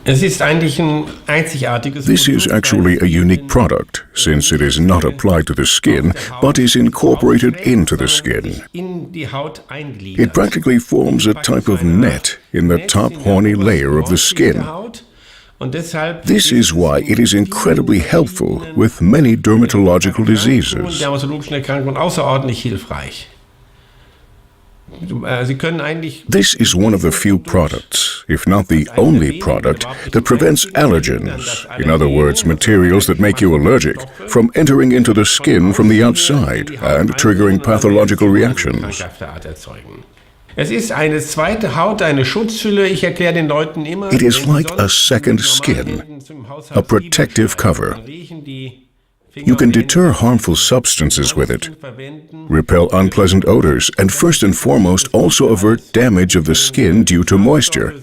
Es ist eigentlich ein einzigartiges This is actually a unique product, since it is not applied to the skin, but is incorporated into the skin. in die Haut eingliedert. It practically forms a type of net in the top horny layer of the skin. Und deshalb This is why it is incredibly helpful with many dermatological diseases. dermatologischen Erkrankungen außerordentlich hilfreich. Sie können eigentlich This is one of the few products, if not the only product, that prevents allergens, in other words, materials that make you allergic, from entering into the skin from the outside and triggering pathological reactions. Es ist eine zweite Haut, eine Schutzhülle. Ich erkläre den Leuten immer, It is like a second skin, a protective cover. You can deter harmful substances with it, repel unpleasant odors, and first and foremost also avert damage of the skin due to moisture.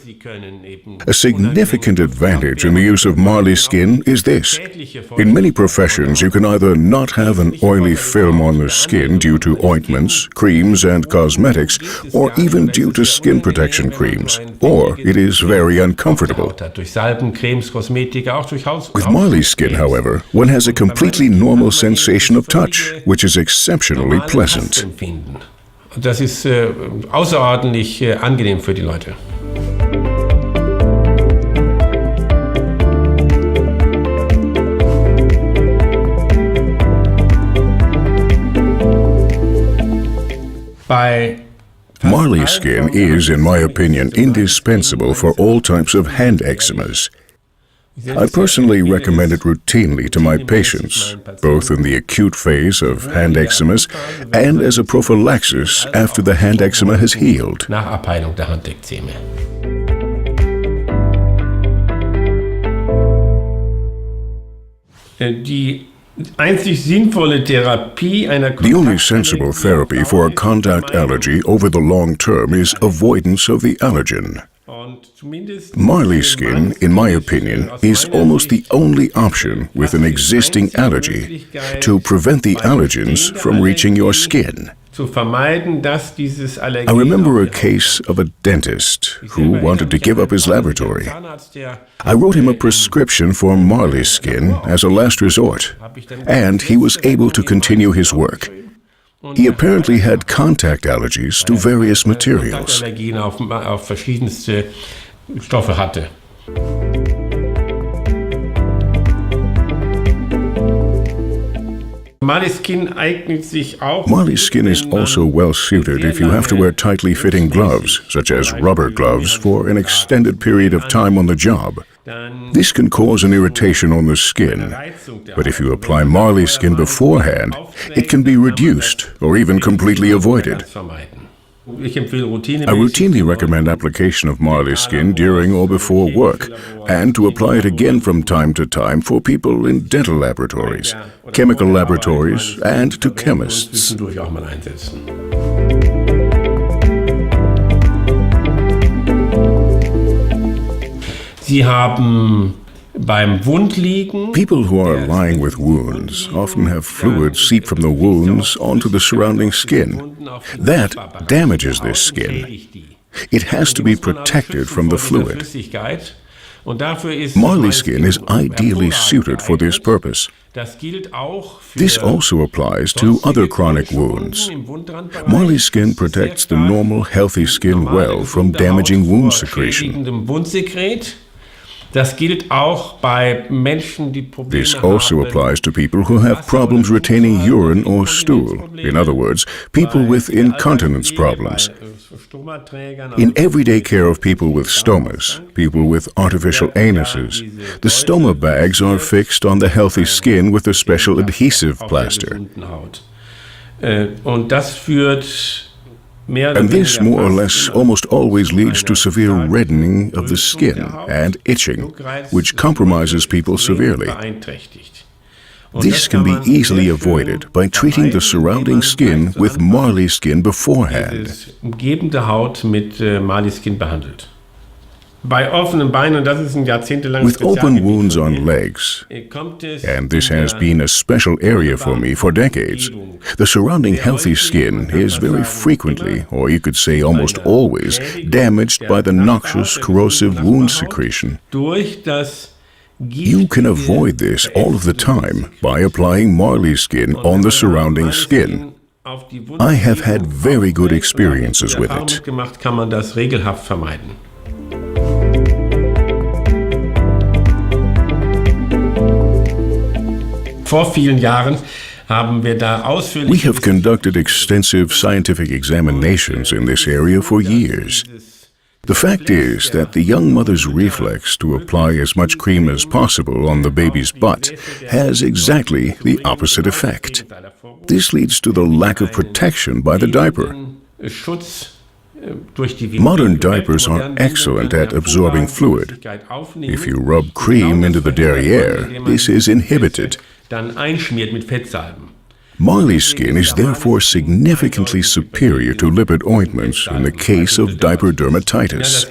A significant advantage in the use of Marley Skin is this. In many professions, you can either not have an oily film on the skin due to ointments, creams, and cosmetics, or even due to skin protection creams, or it is very uncomfortable. With Marley Skin, however, one has a completely normal sensation of touch, which is exceptionally pleasant. Das ist außerordentlich angenehm für die Leute. Marley Skin is, in my opinion, indispensable for all types of hand eczemas. I personally recommend it routinely to my patients, both in the acute phase of hand eczemas and as a prophylaxis after the hand eczema has healed. Nach Abheilung der Handekzeme. Die einzig sinnvolle Therapie einer The only sensible therapy for a contact allergy over the long term is avoidance of the allergen. Marley Skin, in my opinion, is almost the only option with an existing allergy to prevent the allergens from reaching your skin. I remember a case of a dentist who wanted to give up his laboratory. I wrote him a prescription for Marley Skin as a last resort, and he was able to continue his work. He apparently had contact allergies to various materials. auf verschiedenste Stoffe hatte. Marley Skin eignet sich auch. Marley Skin is also well suited if you have to wear tightly fitting gloves, such as rubber gloves, for an extended period of time on the job. This can cause an irritation on the skin, but if you apply Marley Skin beforehand, it can be reduced or even completely avoided. I routinely recommend application of Marley Skin during or before work, and to apply it again from time to time for people in dental laboratories, chemical laboratories, and to chemists. Sie haben beim Wundliegen. People who are lying with wounds often have fluid seep from the wounds onto the surrounding skin. That damages this skin. It has to be protected from the fluid. Marley Skin is ideally suited for this purpose. This also applies to other chronic wounds. Marley Skin protects the normal, healthy skin well from damaging wound secretion. Das gilt auch bei Menschen, die Probleme This also applies to people who have problems retaining urine or stool. In other words, people with incontinence problems. In everyday care of people with stomas, people with artificial anuses, the stoma bags are fixed on the healthy skin with a special adhesive plaster. Und das führt And this more or less almost always leads to severe reddening of the skin and itching, which compromises people severely. This can be easily avoided by treating the surrounding skin with Marley Skin beforehand. Umgebende Haut mit Marley Skin behandelt. Bei offenen Beinen, und das ist ein jahrzehntelanges With open Spezialgebiet wounds von on mir, legs, kommt es and this in has der been a special area for me for decades, the surrounding healthy skin is very frequently, or you could say almost always, damaged by the noxious corrosive wound secretion. durch das You can avoid this all of the time by applying Marley Skin on the surrounding skin. I have had very good experiences with it. Gemacht, kann man das regelhaft vermeiden. Vor vielen Jahren haben wir da ausführlich. We have conducted extensive scientific examinations in this area for years. The fact is that the young mother's reflex to apply as much cream as possible on the baby's butt has exactly the opposite effect. This leads to the lack of protection by the diaper. Modern diapers are excellent at absorbing fluid. If you rub cream into the derriere, this is inhibited. Dann einschmiert mit Fettsalben. Marley Skin is therefore significantly superior to lipid ointments in the case of diaper dermatitis.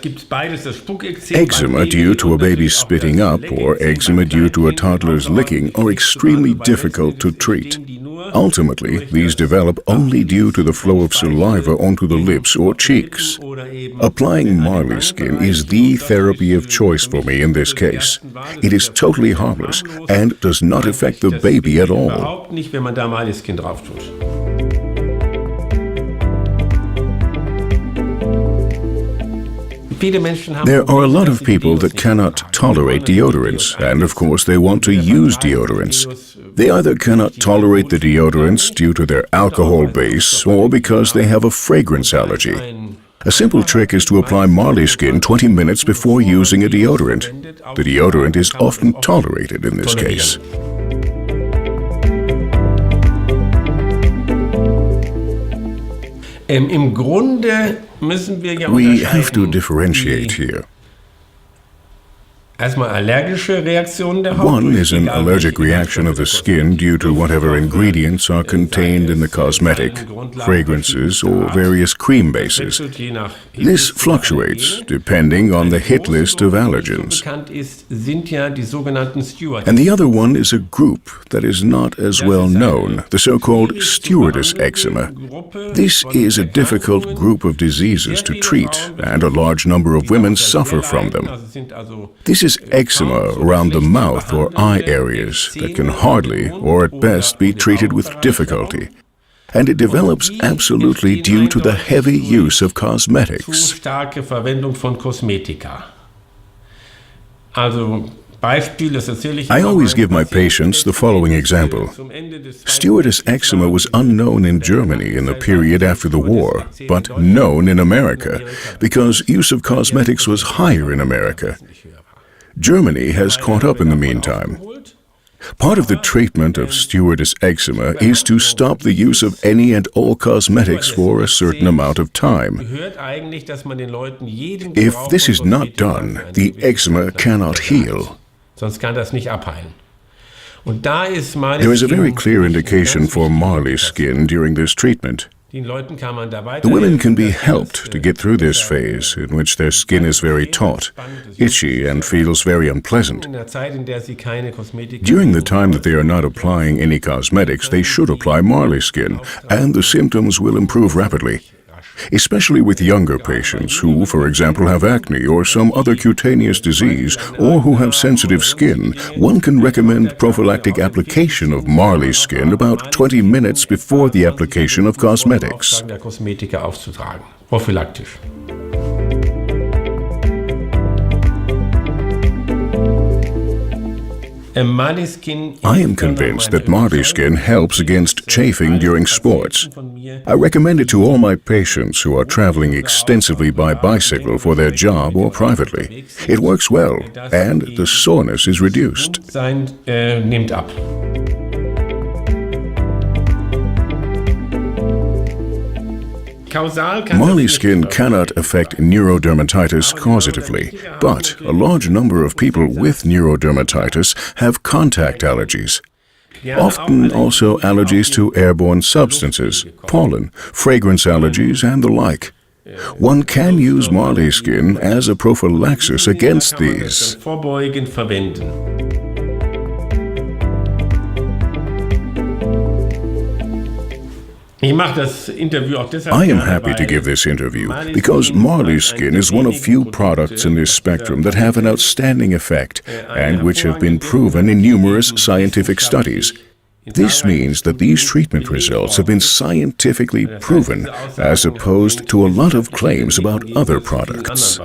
Eczema due to a baby spitting up or eczema due to a toddler's licking are extremely difficult to treat. Ultimately, these develop only due to the flow of saliva onto the lips or cheeks. Applying Marley Skin is the therapy of choice for me in this case. It is totally harmless and does not affect the baby at all. Überhaupt nicht, wenn man da Marley Skin drauf tut. There are a lot of people that cannot tolerate deodorants, and of course they want to use deodorants. They either cannot tolerate the deodorants due to their alcohol base or because they have a fragrance allergy. A simple trick is to apply Marley Skin 20 minutes before using a deodorant. The deodorant is often tolerated in this case. Im Grunde müssen wir ja We have to unterscheiden. differentiate here. Erstmal allergische Reaktionen der Haut. One is an egal allergic welche reaction of the skin due to whatever ingredients are contained in the cosmetic, fragrances, or various cream bases. Je nach This fluctuates depending on the hit list of allergens. bekannt ist, sind ja die sogenannten Steward. And the other one is a group that is not as well known, the so-called stewardess eczema. This is a difficult group of diseases to treat, and a large number of women suffer from them. This is eczema around the mouth or eye areas that can hardly, or at best, be treated with difficulty. And it develops absolutely due to the heavy use of cosmetics. Starke Verwendung von Kosmetika. Also Beispiel, das erzähle ich I immer always meinen give my Patienten. patients the following example. Zum Ende des Stewardess eczema was unknown in Germany in the period after the war, but known in America, because use of cosmetics was higher in America. Germany has caught up in the meantime. Part of the treatment of stewardess eczema is to stop the use of any and all cosmetics for a certain amount of time. gehört eigentlich, dass man den Leuten jeden If Gebrauch this von is not Kosmetika done, the eczema cannot heal. Sonst kann das nicht abheilen. Und da ist Marley There is a very Skin clear indication ganz for wichtig. Marley Skin during this treatment. Den Leuten kann man da The women can be weiterhelfen, helped to get through this phase in which their skin is very taut, itchy, and feels very unpleasant. in der Zeit, in der sie keine Kosmetika During the time that they are not applying any cosmetics, they should apply Marley Skin, and the symptoms will improve rapidly. Especially with younger patients who, for example, have acne or some other cutaneous disease, or who have sensitive skin, one can recommend prophylactic application of Marley Skin about 20 minutes before the application of cosmetics. der Kosmetika aufzutragen. Prophylaktisch. I am convinced that Marley Skin helps against chafing during sports. I recommend it to all my patients who are traveling extensively by bicycle for their job or privately. It works well, and the soreness is reduced. Nimmt ab. Marley Skin cannot affect neurodermatitis causatively, but a large number of people with neurodermatitis have contact allergies. Often also allergies to airborne substances, pollen, fragrance allergies, and the like. One can use Marley skin as a prophylaxis against these. Vorbeugend verwenden. I am happy to give this interview because Marley skin is one of few products in this spectrum that have an outstanding effect and which have been proven in numerous scientific studies. This means that these treatment results have been scientifically proven as opposed to a lot of claims about other products.